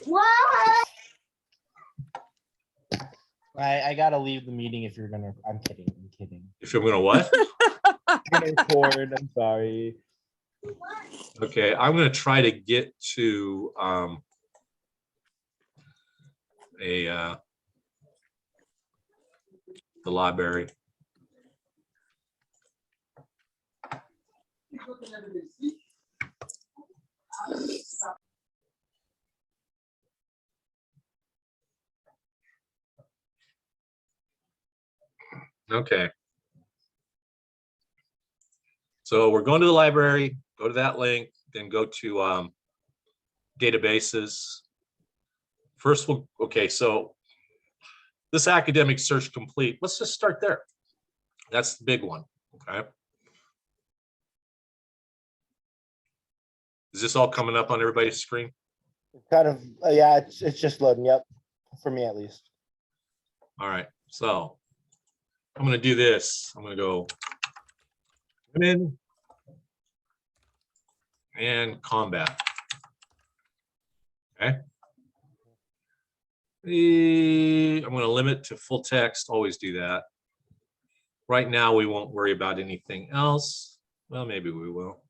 What? I gotta leave the meeting if you're gonna. I'm kidding. I'm kidding. If you're gonna what? I'm gonna record. I'm sorry. Okay, I'm gonna try to get to the library. Okay. So we're going to the library, go to that link, then go to databases. First, okay, so this academic search complete. Let's just start there. That's the big one, okay? Is this all coming up on everybody's screen? Kind of. Yeah, it's just loading. Yep, for me at least. All right, so I'm going to do this. I'm going to go women and combat. Okay. I'm going to limit to full text. Always do that. Right now, we won't worry about anything else. Well, maybe we will.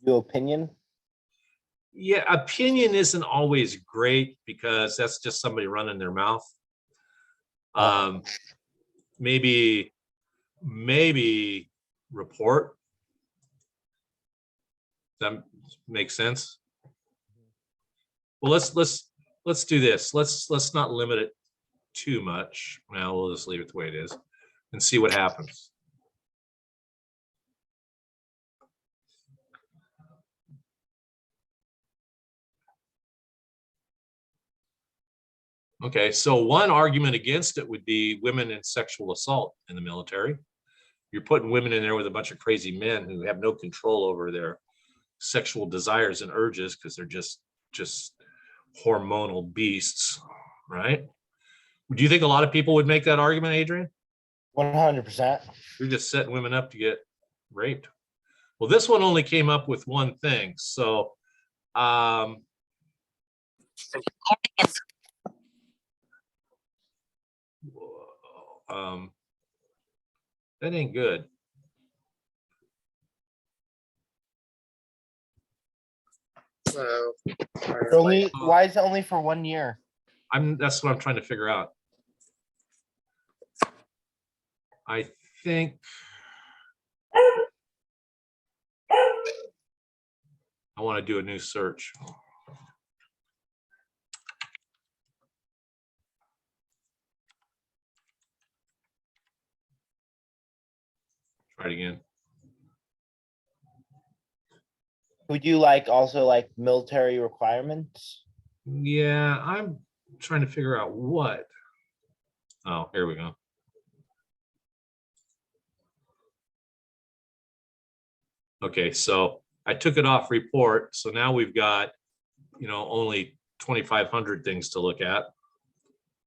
Your opinion? Yeah, opinion isn't always great because that's just somebody running their mouth. Maybe report. That makes sense. Well, let's do this. Let's not limit it too much. Now we'll just leave it the way it is and see what happens. Okay, so one argument against it would be women and sexual assault in the military. You're putting women in there with a bunch of crazy men who have no control over their sexual desires and urges because they're just hormonal beasts, right? Do you think a lot of people would make that argument, Adrian? 100%. You're just setting women up to get raped. Well, this one only came up with one thing. So that ain't good. So Why is it only for 1 year? That's what I'm trying to figure out. I think I want to do a new search. Try it again. Would you also like military requirements? Yeah, I'm trying to figure out what. Oh, here we go. Okay, so I took it off report. So now we've got, only 2,500 things to look at.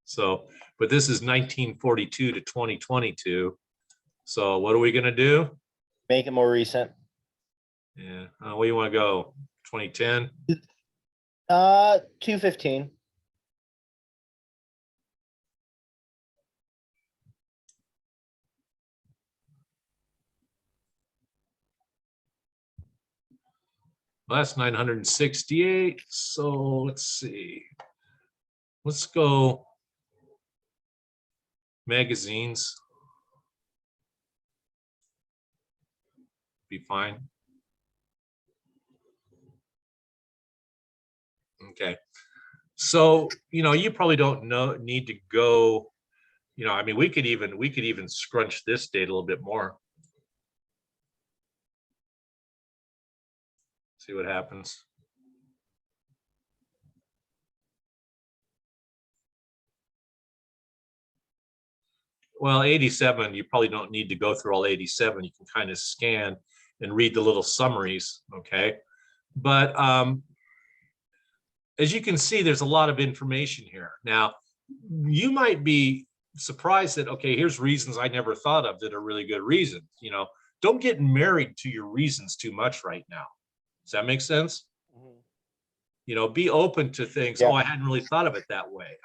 So, but this is 1942 to 2022. So what are we going to do? Make it more recent. Yeah. Where you want to go? 2010? 215. Well, that's 968. So let's see. Let's go magazines. Be fine. Okay. So, you probably don't need to go, I mean, we could even scrunch this date a little bit more. See what happens. Well, 87, you probably don't need to go through all 87. You can kind of scan and read the little summaries, okay? But as you can see, there's a lot of information here. Now, you might be surprised that, okay, here's reasons I never thought of that are really good reasons. Don't get married to your reasons too much right now. Does that make sense? Be open to things. Yeah. Oh, I hadn't really thought of it that way.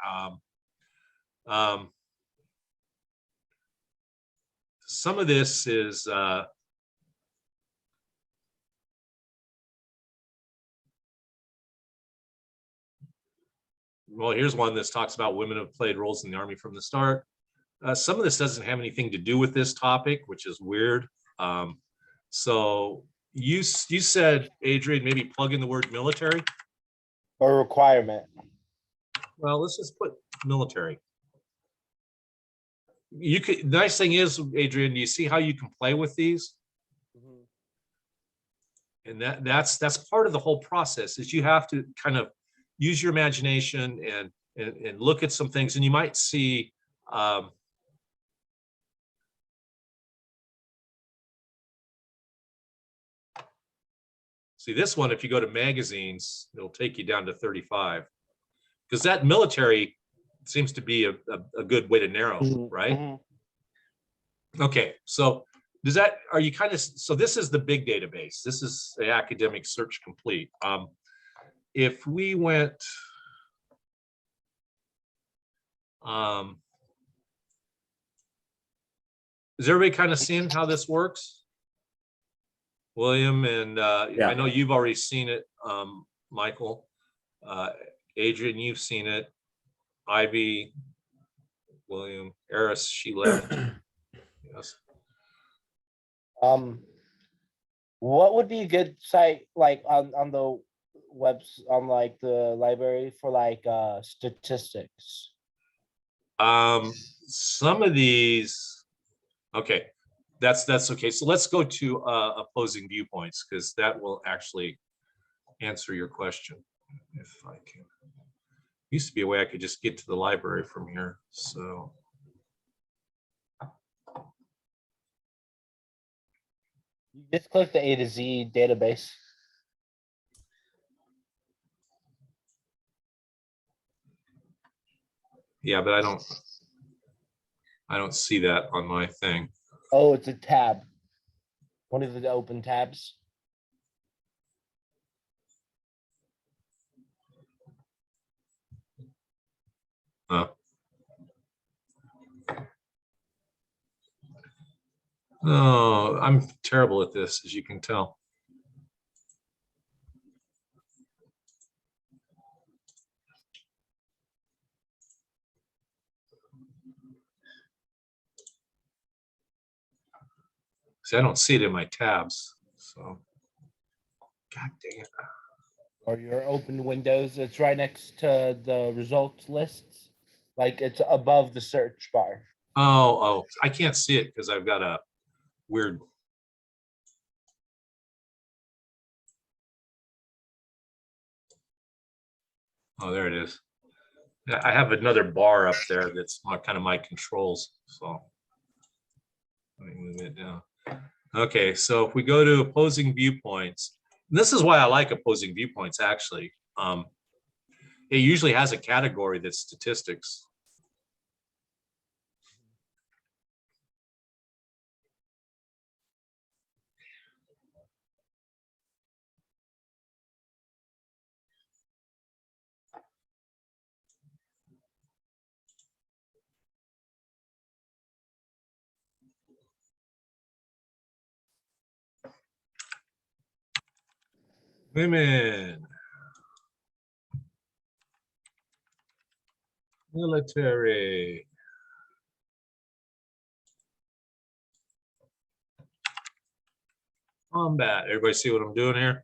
Some of this is well, here's one that talks about women have played roles in the Army from the start. Some of this doesn't have anything to do with this topic, which is weird. So you said, Adrian, maybe plug in the word military. Or requirement. Well, let's just put military. You could. The nice thing is, Adrian, do you see how you can play with these? And that's part of the whole process. Is you have to kind of use your imagination and look at some things, and you might see. See this one, if you go to magazines, it'll take you down to 35, because that military seems to be a good way to narrow, right? Okay, so are you kind of, so this is the big database. This is the academic search complete. If we went, is everybody kind of seeing how this works? William, and I know you've already seen it, Michael. Adrian, you've seen it. Ivy, William, Eris, she left. Yes. What would be a good site like on the webs on like the library for like statistics? Some of these, okay, that's okay. So let's go to opposing viewpoints, because that will actually answer your question. If I can, used to be a way I could just get to the library from here. So You just click the A to Z database. yeah, but I don't see that on my thing. Oh, it's a tab. One of the open tabs. Oh, I'm terrible at this, as you can tell. See, I don't see it in my tabs, so God dang it. Or your open windows, it's right next to the results lists. Like it's above the search bar. Oh, I can't see it because I've got a weird. Oh, there it is. I have another bar up there that's kind of my controls. So let me move it down. Okay, so if we go to opposing viewpoints, this is why I like opposing viewpoints, actually. It usually has a category that's statistics. Women. Military. Combat. Everybody see what I'm doing here?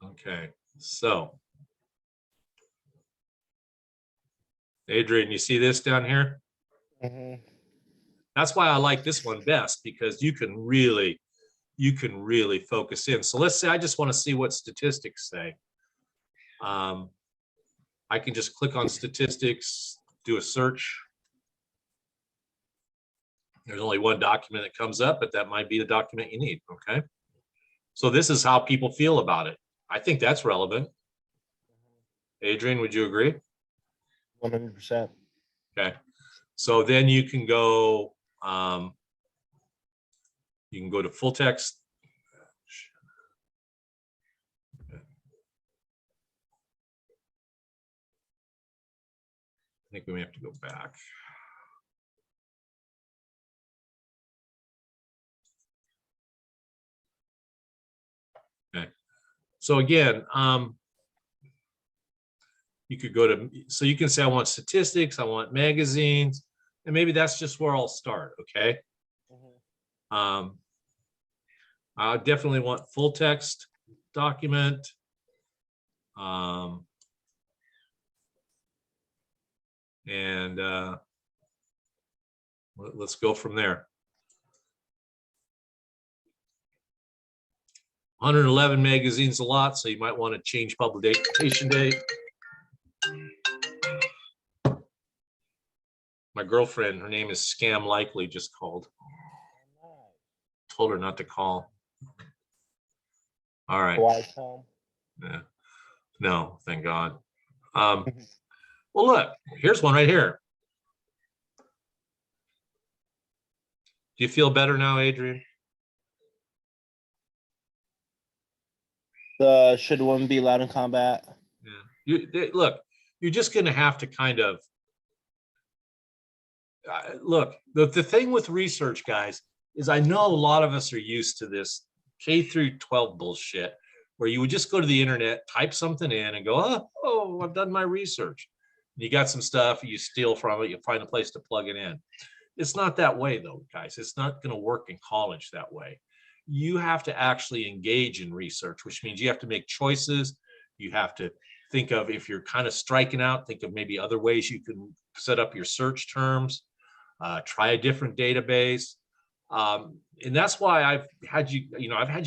Okay, so Adrian, you see this down here? That's why I like this one best, because you can really focus in. So let's say I just want to see what statistics say. I can just click on statistics, do a search. There's only one document that comes up, but that might be the document you need, okay? So this is how people feel about it. I think that's relevant. Adrian, would you agree? 100%. Okay, so then you can go to full text. I think we may have to go back. Okay, so again, you could go to, so you can say, I want statistics, I want magazines, and maybe that's just where I'll start, okay? I definitely want full text document. Let's go from there. 111 magazines a lot, so you might want to change publication date. My girlfriend, her name is Scam Likely, just called. Told her not to call. All right. Yeah. No, thank God. Well, look, here's one right here. Do you feel better now, Adrian? Should women be allowed in combat? Yeah. Look, you're just going to have to kind of look. The thing with research, guys, is I know a lot of us are used to this K through 12 bullshit, where you would just go to the internet, type something in, and go, oh, I've done my research. You got some stuff, you steal from it, you find a place to plug it in. It's not that way, though, guys. It's not going to work in college that way. You have to actually engage in research, which means you have to make choices. You have to think of, if you're kind of striking out, think of maybe other ways you can set up your search terms, try a different database. And that's why I've had you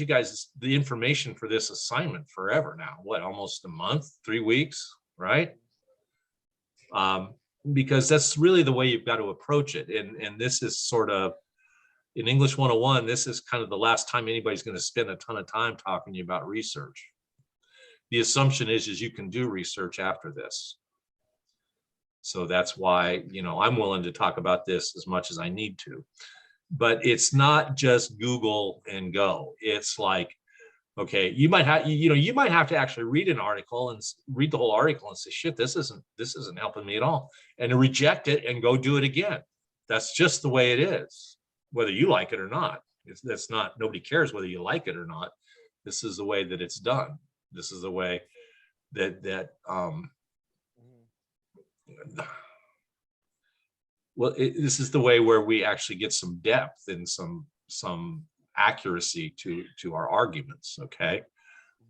guys the information for this assignment forever now. What, almost a month, 3 weeks, right? Because that's really the way you've got to approach it. And this is sort of, in English 101, this is kind of the last time anybody's going to spend a ton of time talking to you about research. The assumption is you can do research after this. So that's why, I'm willing to talk about this as much as I need to. But it's not just Google and go. It's like, okay, you might have to actually read an article and read the whole article and say, shit, this isn't helping me at all, and reject it and go do it again. That's just the way it is, whether you like it or not. That's not, nobody cares whether you like it or not. This is the way that it's done. This is the way this is the way where we actually get some depth and some accuracy to our arguments. Okay.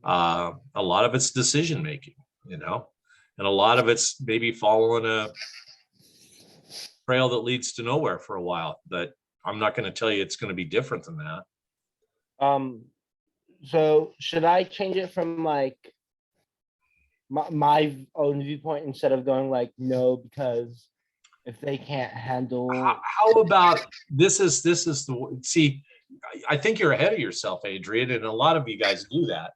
A lot of it's decision making, and a lot of it's maybe following a trail that leads to nowhere for a while, but I'm not going to tell you it's going to be different than that. So should I change it from like my own viewpoint instead of going like no, because if they can't handle, how about this is the, see, I think you're ahead of yourself, Adrian, and a lot of you guys do that.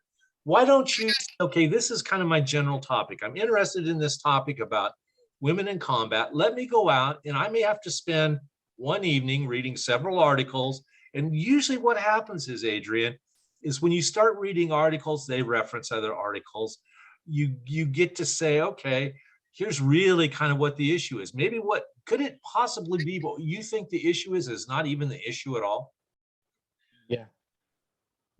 Why don't you, okay, this is kind of my general topic. I'm interested in this topic about women in combat. Let me go out, and I may have to spend one evening reading several articles. And usually what happens is, Adrian, is when you start reading articles, they reference other articles. You get to say, okay, here's really kind of what the issue is. Maybe what could it possibly be what you think the issue is not even the issue at all? Yeah.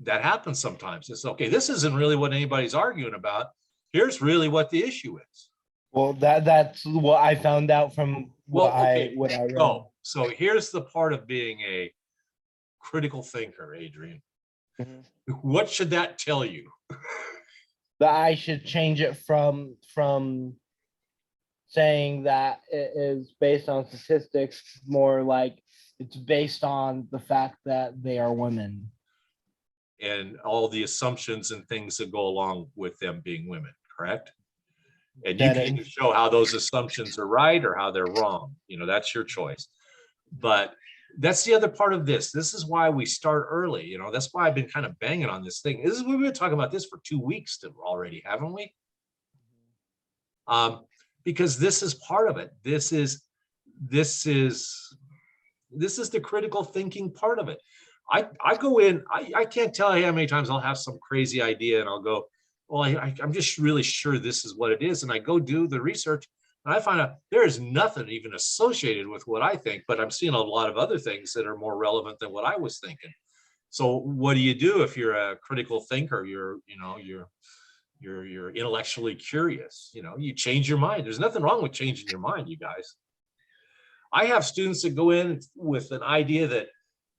That happens sometimes. It's okay, this isn't really what anybody's arguing about. Here's really what the issue is. Well, that's what I found out from what I read. So here's the part of being a critical thinker, Adrian. Mm-hmm. What should that tell you? That I should change it from saying that it is based on statistics, more like it's based on the fact that they are women. And all the assumptions and things that go along with them being women, correct? And you can show how those assumptions are right or how they're wrong. That's your choice. But that's the other part of this. This is why we start early. That's why I've been kind of banging on this thing. We've been talking about this for 2 weeks already, haven't we? Because this is part of it. This is this is the critical thinking part of it. I go in, I can't tell you how many times I'll have some crazy idea and I'll go, well, I'm just really sure this is what it is. And I go do the research and I find out there is nothing even associated with what I think, but I'm seeing a lot of other things that are more relevant than what I was thinking. So what do you do if you're a critical thinker? You're intellectually curious, you change your mind. There's nothing wrong with changing your mind, you guys. I have students that go in with an idea that,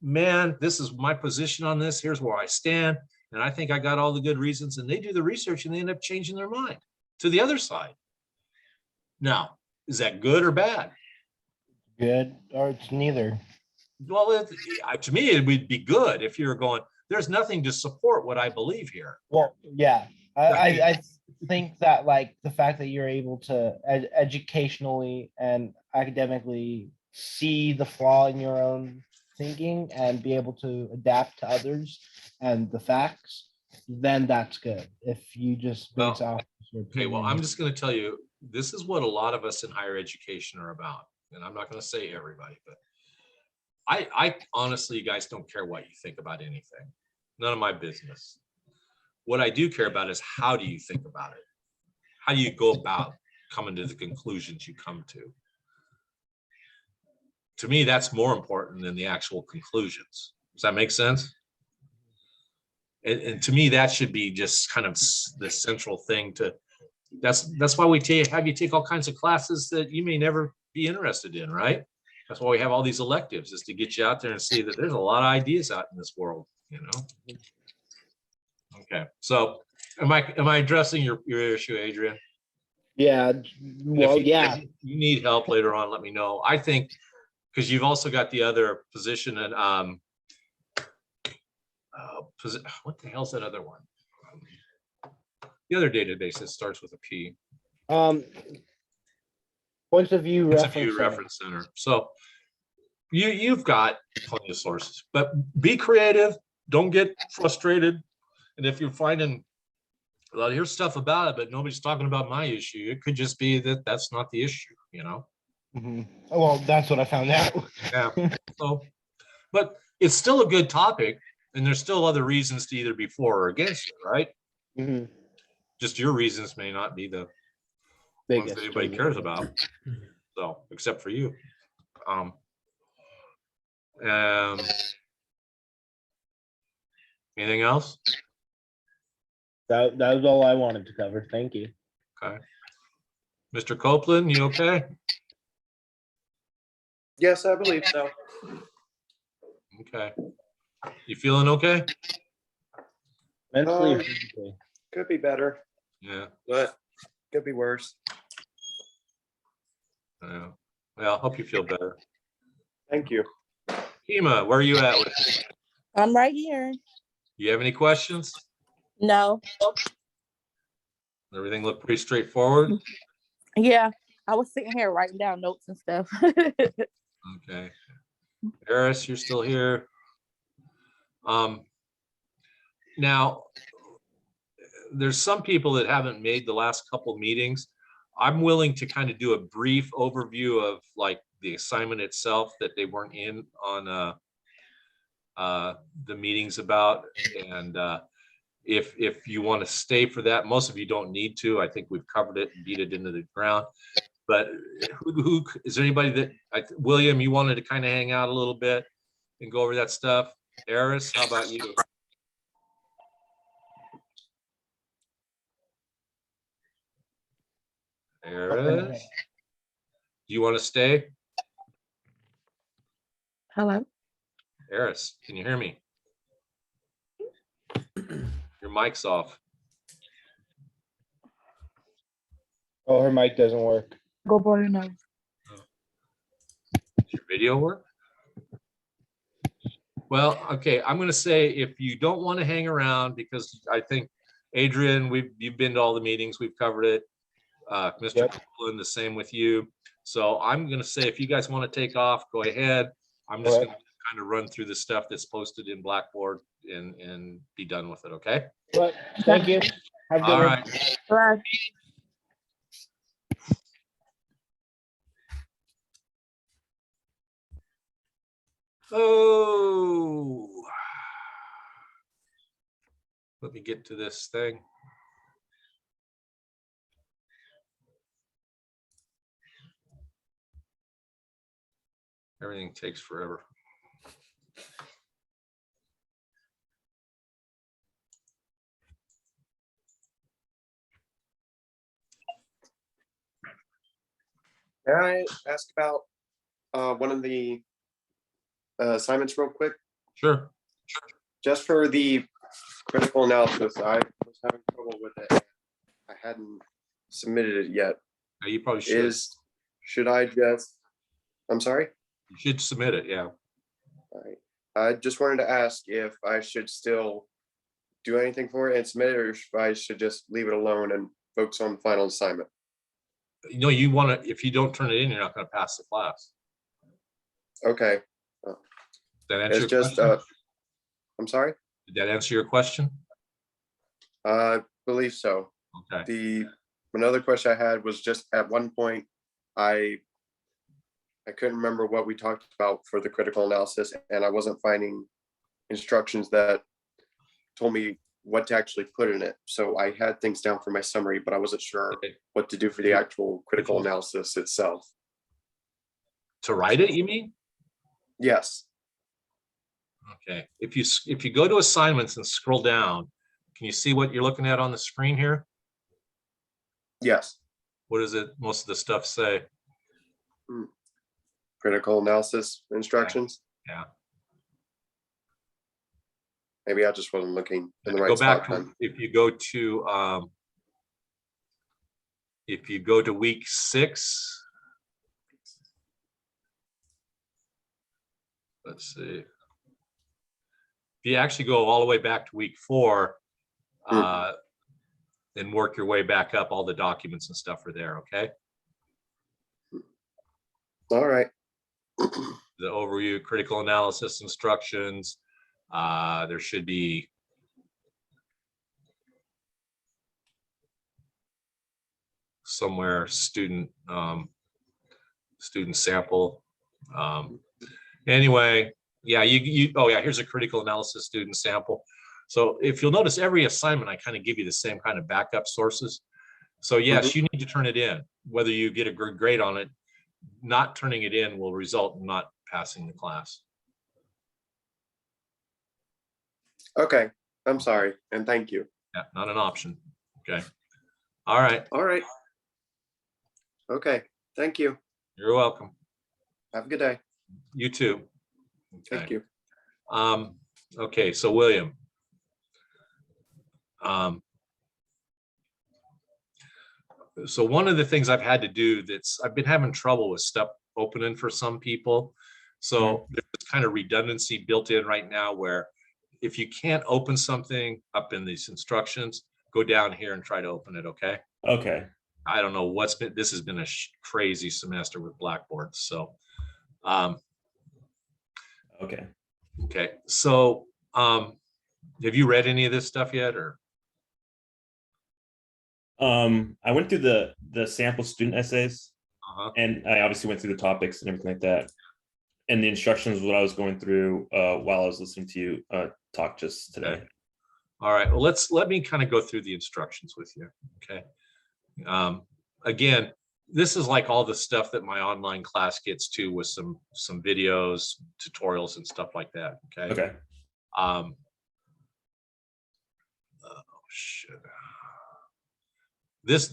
man, this is my position on this. Here's where I stand. And I think I got all the good reasons. And they do the research and they end up changing their mind to the other side. Now, is that good or bad? Good, or it's neither. Well, to me, it would be good if you're going, there's nothing to support what I believe here. Well, yeah, I think that like the fact that you're able to educationally and academically see the flaw in your own thinking and be able to adapt to others and the facts, then that's good. If you just base off your Okay, well, opinion. I'm just going to tell you, this is what a lot of us in higher education are about. And I'm not going to say everybody, but I honestly, you guys don't care what you think about anything. None of my business. What I do care about is how do you think about it? How do you go about coming to the conclusions you come to? To me, that's more important than the actual conclusions. Does that make sense? And to me, that should be just kind of the central thing to, that's why we have you take all kinds of classes that you may never be interested in, right? That's why we have all these electives, is to get you out there and see that there's a lot of ideas out in this world, Okay, so am I addressing your issue, Adrian? Yeah, well, If yeah. you need help later on, let me know. I think, because you've also got the other position in what the hell's that other one? The other database that starts with a P. Points of view Reference center. So you've got plenty of sources, but be creative. Don't get frustrated. And if you're finding, well, here's stuff about it, but nobody's talking about my issue, it could just be that that's not the issue, Mm-hmm. Well, that's what I found out. Yeah. So, but it's still a good topic, and there's still other reasons to either be for or against it, right? Mm-hmm. Just your reasons may not be the ones that anybody cares about. So, except for you. Anything else? That was all I wanted to cover. Thank you. Okay. Mr. Copeland, you okay? Yes, I believe so. Okay. You feeling okay? Mentally or physically? Could be better, Yeah. but could be worse. Yeah. Well, I hope you feel better. Thank you. Hema, where are you at with me? I'm right here. You have any questions? No. Everything looked pretty straightforward? Yeah, I was sitting here writing down notes and stuff. Okay. Eris, you're still here. Now, there's some people that haven't made the last couple meetings. I'm willing to kind of do a brief overview of like the assignment itself that they weren't in on the meetings about. And if you want to stay for that, most of you don't need to. I think we've covered it and beat it into the ground. But who is there anybody that, William, you wanted to kind of hang out a little bit and go over that stuff? Eris, how about you? Eris, do you want to stay? Hello. Eris, can you hear me? Your mic's off. Oh, her mic doesn't work. Go blow your nose. Does your video work? Well, okay, I'm going to say if you don't want to hang around, because I think, Adrian, you've been to all the meetings, we've covered it. Mr. Yep. Copeland, the same with you. So I'm going to say if you guys want to take off, go ahead. I'm just going to kind of run through the stuff that's posted in Blackboard and be done with it, okay? But thank you. Have a good All one. right. Bye. Oh, let me get to this thing. Everything takes forever. May I ask about one of the assignments real quick? Sure. Just for the critical analysis, I was having trouble with it. I hadn't submitted it yet. Yeah, you probably should. Should I just, I'm sorry? You should submit it. Yeah. All right. I just wanted to ask if I should still do anything for it and submit it, or if I should just leave it alone and focus on the final assignment. You know, you want to, if you don't turn it in, you're not going to pass the class. Okay. That answer It's your just, question? I'm sorry? Did that answer your question? I believe so. Okay. Another question I had was just at one point, I couldn't remember what we talked about for the critical analysis, and I wasn't finding instructions that told me what to actually put in it. So I had things down for my summary, but I wasn't sure Okay. what to do for the actual critical analysis itself. To write it, you mean? Yes. Okay. If you go to assignments and scroll down, can you see what you're looking at on the screen here? Yes. What does it, most of the stuff say? Critical analysis instructions. Yeah. Maybe I just wasn't looking in the Go right back spot. to, if you go to week 6, let's see. If you actually go all the way back to week 4, and work your way back up, all the documents and stuff are there. Okay. All right. The overview, critical analysis instructions. There should be somewhere student sample. Anyway, yeah, oh yeah, here's a critical analysis student sample. So if you'll notice, every assignment I kind of give you the same kind of backup sources. So yes, you need to turn it in. Whether you get a good grade on it, not turning it in will result in not passing the class. Okay. I'm sorry. And thank you. Yeah, not an option. Okay. All right. All right. Okay. Thank you. You're welcome. Have a good day. You too. Okay. Thank you. Okay, so William. So one of the things I've had to do I've been having trouble with stuff opening for some people. So there's kind of redundancy built in right now where if you can't open something up in these instructions, go down here and try to open it. Okay. Okay. I don't know this has been a crazy semester with Blackboard. So, Okay. okay. So, have you read any of this stuff yet, or? I went through the sample student essays, and I obviously went through the topics and everything like that. And the instructions, what I was going through while I was listening to you talk just today. Okay. All right. Well, let me kind of go through the instructions with you. Okay. Again, this is like all the stuff that my online class gets to with some videos, tutorials, and stuff like that. Okay. Okay. Oh shit. This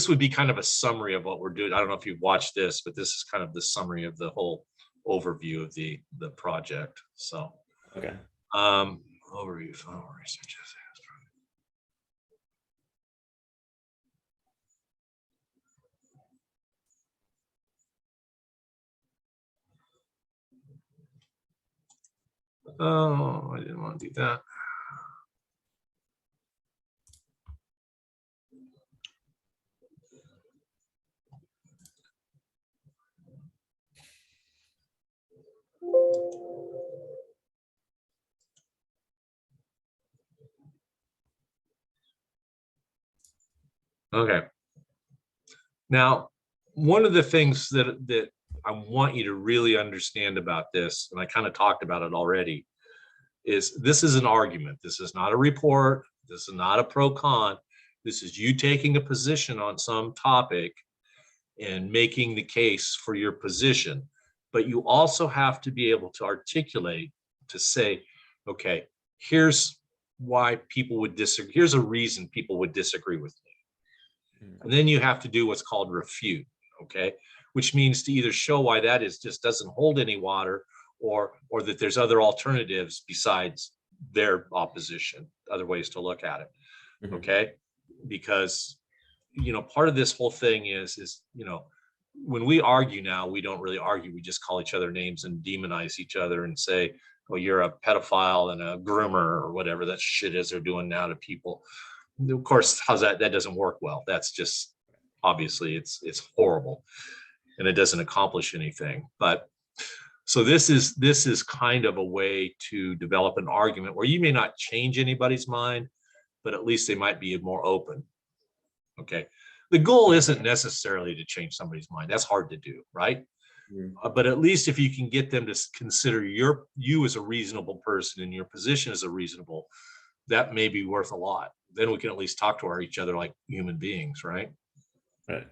would be kind of a summary of what we're doing. I don't know if you've watched this, but this is kind of the summary of the whole overview of the project. So, okay. Overview, final research. Oh, I didn't want to do that. Okay. Now, one of the things that I want you to really understand about this, and I kind of talked about it already, is this is an argument. This is not a report. This is not a pro-con. This is you taking a position on some topic and making the case for your position. But you also have to be able to articulate, to say, okay, here's why people would disagree. Here's a reason people would disagree with me. And then you have to do what's called refute, okay? Which means to either show why that is just doesn't hold any water, or that there's other alternatives besides their opposition, other ways to look at it, okay? Because, you know, part of this whole thing is, you know, when we argue now, we don't really argue. We just call each other names and demonize each other and say, oh, you're a pedophile and a groomer or whatever that shit is they're doing now to people. Of course, how's that? That doesn't work well. That's just, obviously it's horrible and it doesn't accomplish anything. But so this is kind of a way to develop an argument where you may not change anybody's mind, but at least they might be more open. Okay. The goal isn't necessarily to change somebody's mind. That's hard to do, right? But at least if you can get them to consider you as a reasonable person and your position as a reasonable, that may be worth a lot. Then we can at least talk to each other like human beings, right? Right.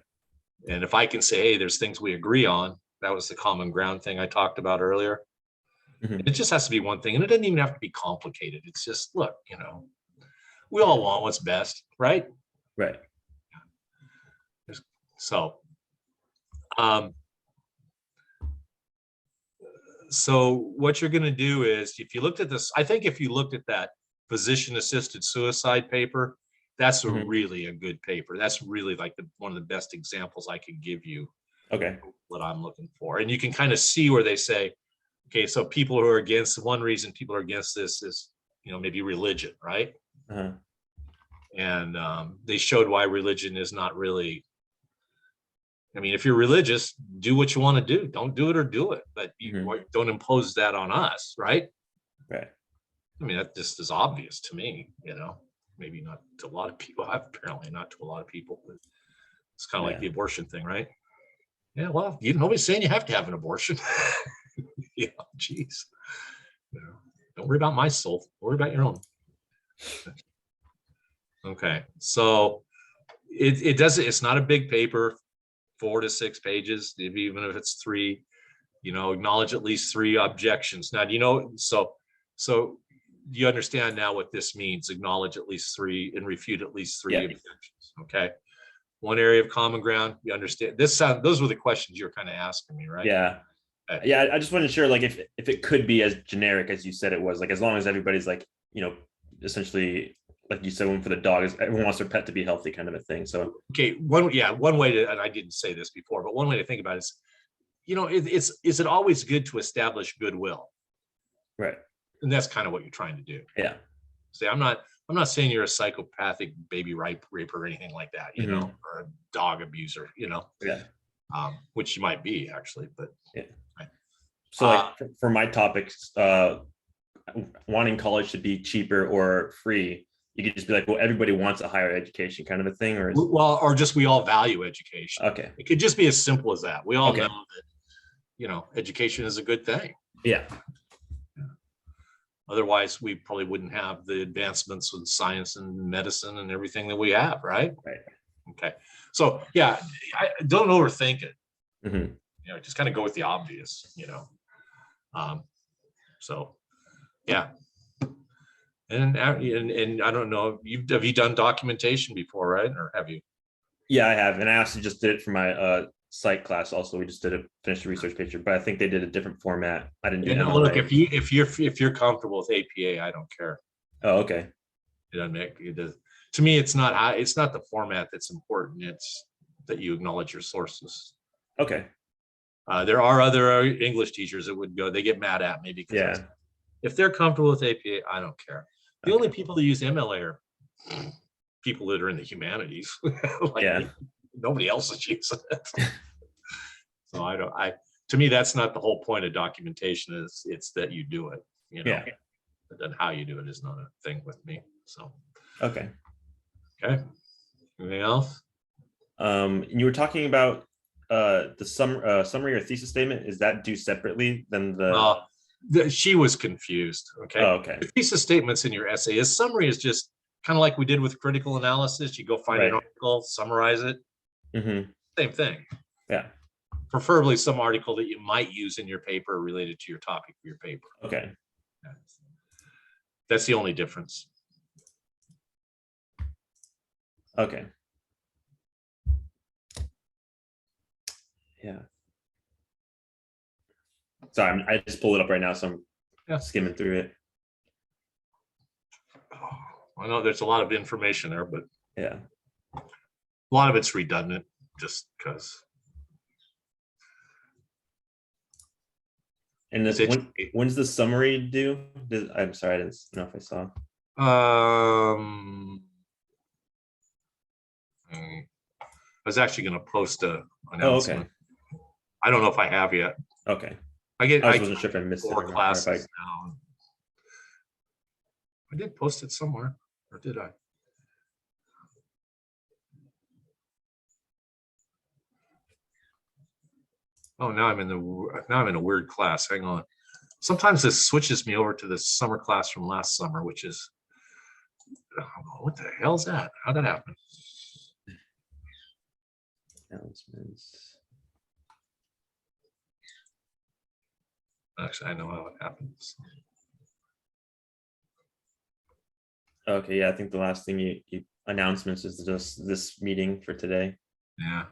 And if I can say, hey, there's things we agree on, that was the common ground thing I talked about earlier. It just has to be one thing, and it doesn't even have to be complicated. It's just, look, you know, we all want what's best, right? Right. So, so what you're going to do is, if you looked at this, I think if you looked at that physician-assisted suicide paper, that's really a good paper. That's really like one of the best examples I could give you. Okay. What I'm looking for, and you can kind of see where they say, okay, so people who are against, one reason people are against this is, you know, maybe religion, right? And they showed why religion is not really. I mean, if you're religious, do what you want to do. Don't do it or do it, but you don't impose that on us, right? Right. I mean, that just is obvious to me, you know, maybe not to a lot of people, apparently not to a lot of people, but it's kind of like the abortion thing, right? Yeah, well, nobody's saying you have to have an abortion. Yeah, geez. You know, don't worry about my soul. Worry about your own. Okay, so it doesn't. It's not a big paper, 4 to 6 pages. Even if it's 3, you know, acknowledge at least 3 objections. Now, do you know? So you understand now what this means? Acknowledge at least 3 and refute at least 3 objections. Okay. One area of common ground. You understand this? Those were the questions you were kind of asking me, right? Yeah. Yeah. I just wasn't sure, like, if it could be as generic as you said it was, like, as long as everybody's, like, you know, essentially, like you said, one for the dog is everyone wants their pet to be healthy, kind of a thing. So okay, one way to, and I didn't say this before, but one way to think about it is, you know, is it always good to establish goodwill? Right. And that's kind of what you're trying to do. Yeah. Say, I'm not saying you're a psychopathic baby raper or anything like that, you know, or a dog abuser, you know. Yeah. Which you might be actually, but yeah. So like for my topics, wanting college to be cheaper or free, you could just be like, well, everybody wants a higher education, kind of a thing, or or just we all value education. Okay. It could just be as simple as that. We all know that, you know, education is a good thing. Yeah. Otherwise, we probably wouldn't have the advancements with science and medicine and everything that we have, right? Right. Okay. So yeah, don't overthink it. You know, just kind of go with the obvious, you know. So yeah. And I don't know, have you done documentation before, right? Or have you? Yeah, I have. And I actually just did it for my psych class also. We just finished a research paper, but I think they did a different format. I didn't do that. Look, if you're comfortable with APA, I don't care. Oh, okay. It doesn't make it does. To me, it's not the format that's important. It's that you acknowledge your sources. Okay. There are other English teachers that would go, they get mad at me because if they're comfortable with APA, I don't care. The only people that use MLA are people that are in the humanities. Like nobody else is using it. So to me, that's not the whole point of documentation. It's that you do it, you know. But then how you do it is not a thing with me. So okay. Anything else? You were talking about the summary or thesis statement, is that due separately than the? She was confused. Okay. Oh, okay. The thesis statements in your essay. A summary is just kind of like we did with critical analysis. You go find an Right. article, summarize it. Mm-hmm. Same thing. Yeah. Preferably some article that you might use in your paper related to your topic of your paper. Okay. That's the only difference. Okay. Yeah. Sorry, I just pulled it up right now, so I'm skimming through it. I know there's a lot of information there, but Yeah. a lot of it's redundant just because. And this, when's the summary due? I'm sorry, I didn't know if I saw. I was actually going to post a Oh, announcement. okay. I don't know if I have yet. Okay. I wasn't sure if I missed it. 4 or classes if now. I did post it somewhere, or did I? Oh, now I'm in a weird class. Hang on. Sometimes this switches me over to the summer class from last summer, which is, what the hell's that? How'd that happen? announcements. Actually, I know how it happens. Okay, yeah, I think the last thing you announcements is just this meeting for today. Yeah,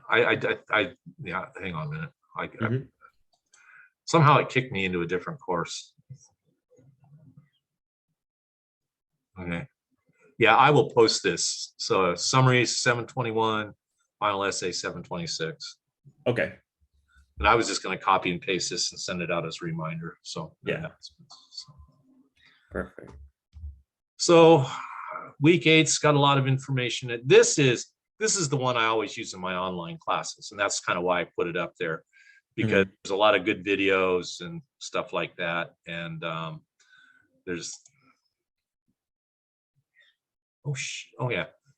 yeah. Hang on a minute. Mhm. Somehow it kicked me into a different course. Okay. Yeah, I will post this. So summary 721, final essay 726. Okay. And I was just going to copy and paste this and send it out as a reminder. So yeah, perfect. So week 8's got a lot of information. This is the one I always use in my online classes, and that's kind of why I put it up there, because there's a lot of good videos and stuff like that. And there's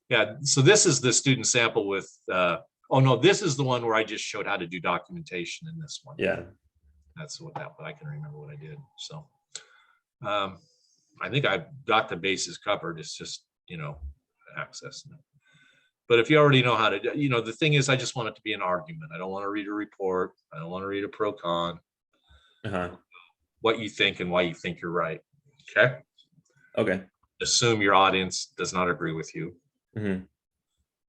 yeah. So this is the student sample with oh no, this is the one where I just showed how to do documentation in this one. Yeah, that's what I can remember what I did. So I think I've got the bases covered. It's just, accessing it. But if you already know how to do, the thing is, I just want it to be an argument. I don't want to read a report. I don't want to read a pro con. What you think and why you think you're right. Okay. Okay. Assume your audience does not agree with you. Mm-hmm.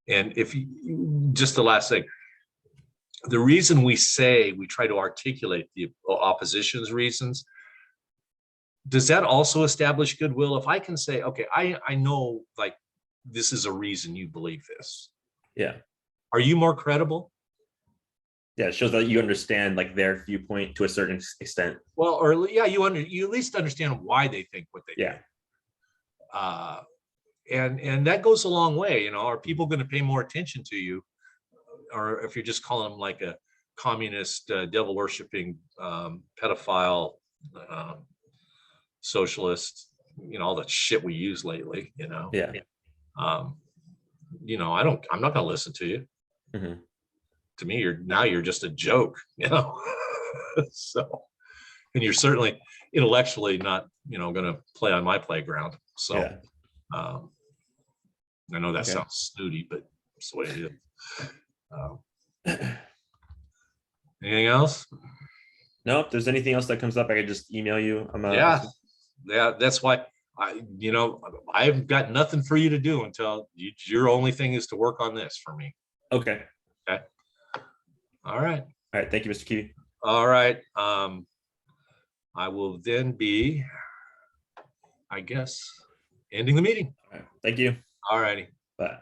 And if you, just the last thing, the reason we try to articulate the opposition's reasons, does that also establish goodwill? If I can say, okay, I know, like, this is a reason you believe this. Yeah. Are you more credible? Yeah, it shows that you understand, like, their viewpoint to a certain extent. Well, or yeah, you at least understand why they think what they think. And that goes a long way. Are people going to pay more attention to you, or if you're just calling them like a communist, devil worshipping, pedophile, socialist, all the shit we use lately, Yeah. I'm not going to listen to you. Mm-hmm. To me, you're just a joke, So, and you're certainly intellectually not, going to play on my playground. So, yeah. I know that sounds snooty, but it's the way it is. Anything else? No, if there's anything else that comes up, I could just email you. Yeah, that's why I've got nothing for you to do until your only thing is to work on this for me. Okay. All right. Thank you, Mr. Kiwi. All right. I will then be, I guess, ending the meeting. All right. Thank you. All righty. Bye.